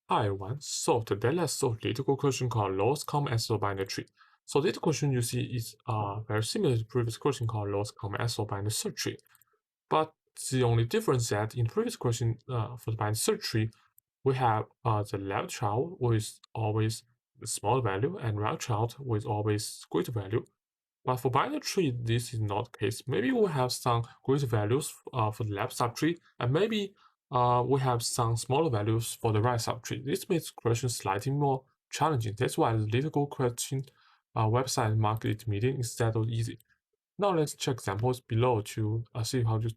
Hi everyone, so today let's solve Leetcode question called lowest common ancestor binary tree. So this question you see is very similar to previous question called lowest common ancestor binary search tree. But the only difference is that in previous question for the binary search tree, we have the left child with always the small value and right child with always great value. But for binary tree, this is not the case. Maybe we have some great values for the left subtree, and maybe we have some smaller values for the right subtree. This makes question slightly more challenging. That's why the Leetcode question website marked it medium instead of easy. Now let's check examples below to see how to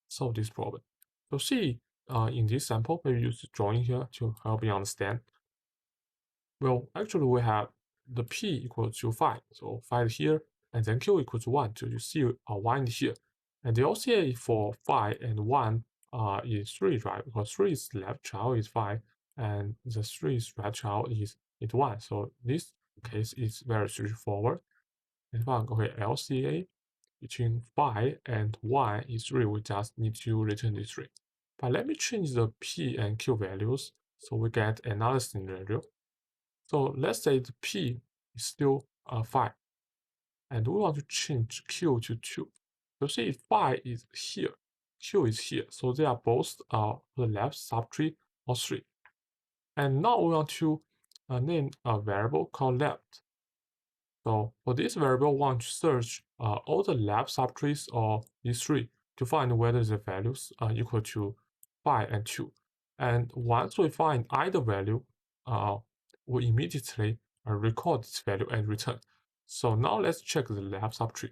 solve this problem. So see in this sample, maybe use the drawing here to help you understand. Well, actually, we have the p equals to 5. So 5 here, and then q equals to 1. So you see 1 here. And the OCA for 5 and 1 is 3, right? Because 3 is left child is 5, and the 3 is right child is 1. So this case is very straightforward. And found, okay, LCA between 5 and 1 is 3. We just need to return this 3. But let me change the p and q values so we get another scenario. So let's say the p is still 5, and we want to change q to 2. You see 5 is here, q is here, so they are both the left subtree or 3. And now we want to name a variable called left. So for this variable, we want to search all the left subtrees or these 3 to find whether the values are equal to 5 and 2. And once we find either value, we immediately record this value and return. So now let's check the left subtree.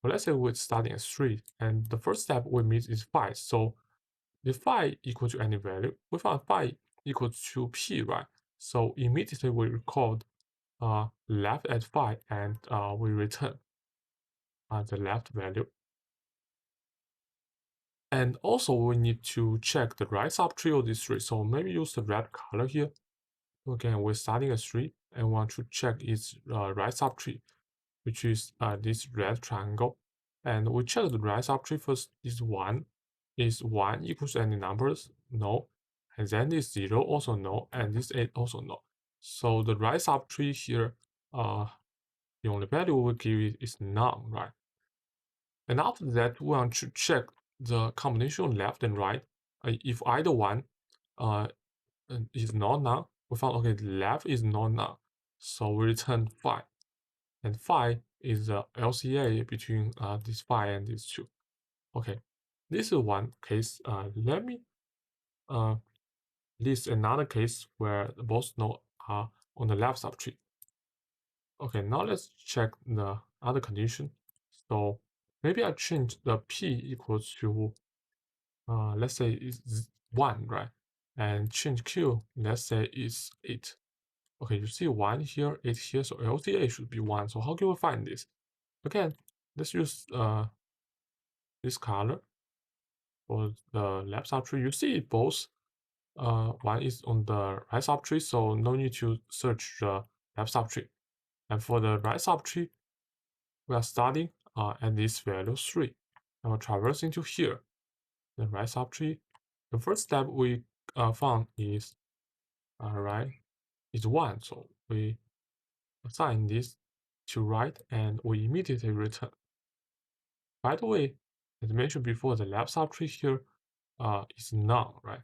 Well, let's say we're starting at 3, and the first step we meet is 5. So if 5 equal to any value, we find 5 equal to p, right? So immediately we record left at 5 and we return the left value. And also we need to check the right subtree of this 3. So maybe use the red color here. Again, we're starting at 3 and want to check its right subtree, which is this red triangle. And we check the right subtree first is 1. Is 1 equals to any numbers? No. And then this 0 also no, and this 8 also no. So the right subtree here, the only value we will give is none, right? And after that, we want to check the combination left and right. If either one uh, is not none, we found, okay, left is not none. So we return 5. And 5 is the LCA between this 5 and these 2. Okay, this is one case. Let me list another case where both nodes are on the left subtree. Okay, now let's check the other condition. So maybe I change the p equals to, let's say is 1, right? And change q, let's say is 8. Okay, you see 1 here, 8 here, so LCA should be 1. So how can we find this? Again, let's use this color for the left subtree. You see both, one is on the right subtree, so no need to search the left subtree. And for the right subtree, we are starting at this value 3. And we're traversing to here, the right subtree. The first step we found is right is 1, so we assign this to right and we immediately return. By the way, as mentioned before, the left subtree here is none, right?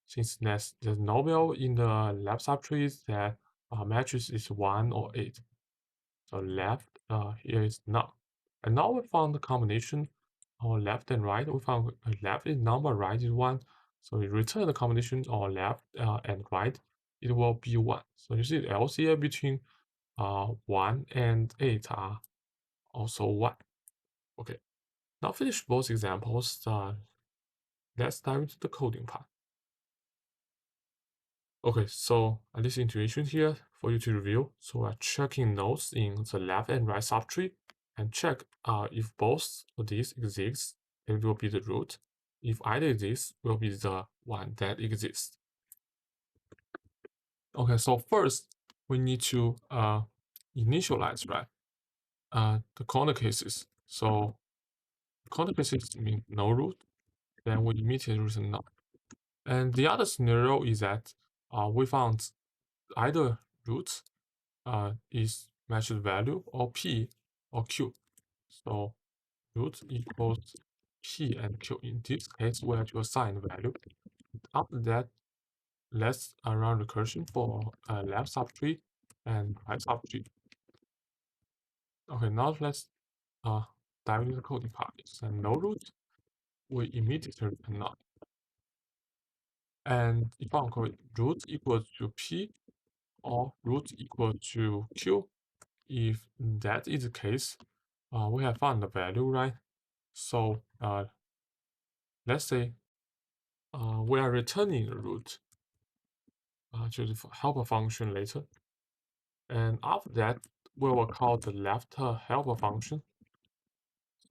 Since there's no value in the left subtree that matrix is 1 or 8. So left here is none. And now we found the combination of left and right. We found left is number, right is 1. So we return the combination of left and right, it will be 1. So you see the LCA between 1 and 8 are also 1. Okay, now finish both examples. Let's dive into the coding part. Okay, so this intuition here for you to review. So we're checking nodes in the left and right subtree and check if both of these exist, it will be the root. If either exists, will be the one that exists. Okay, so first we need to initialize, right? The corner cases. So corner cases mean no root, then we immediately return none. And the other scenario is that we found either root is matched value or p or q. So root equals p and q. In this case, we have to assign the value. After that, let's run recursion for left subtree and right subtree. Okay, now let's dive into the coding part. And no root, we immediately return none. And if I'm correct, root equals to p or root equal to q. If that is the case, we have found the value, right? So let's say we are returning the root to the helper function later. And after that, we will call the left helper function.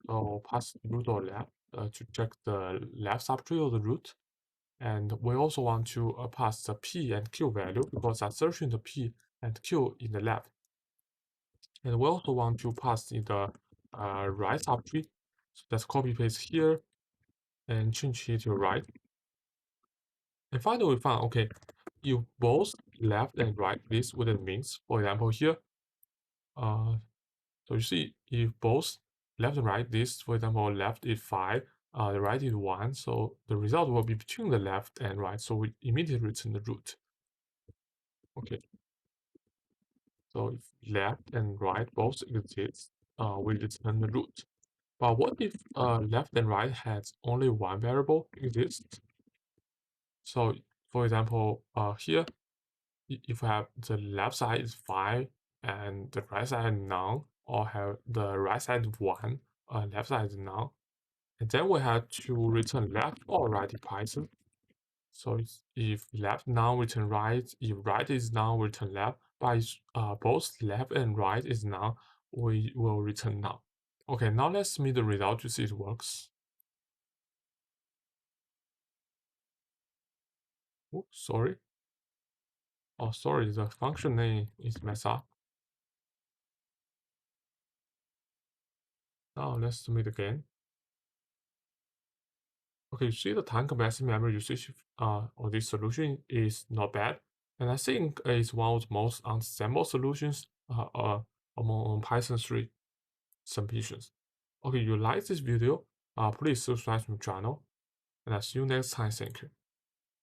So pass root or left to check the left subtree of the root. And we also want to pass the p and q value because I'm searching the p and q in the left. And we also want to pass in the right subtree. So let's copy paste here and change here to right. And finally, we found, okay, if both left and right list what it means. For example, here, so you see, if both left and right list, for example, left is 5, the right is 1, so the result will be between the left and right. So we immediately return the root. Okay. So if left and right both exist, we return the root. But what if left and right has only one variable exists? So for example, here, if we have the left side is 5 and the right side none, or have the right side 1, left side is none, and then we have to return left or right in Python. So if left none, return right. If right is none, return left. But if both left and right is none, we will return none. Okay, now let's submit the result to see it works. Oh, sorry. Oh, sorry, the function name is messed up. Now let's submit again. Okay, you see the time capacity memory usage of this solution is not bad. And I think it's one of the most unstable solutions among Python 3 submissions. Okay, you like this video, please subscribe to my channel, and I'll see you next time. Thank you.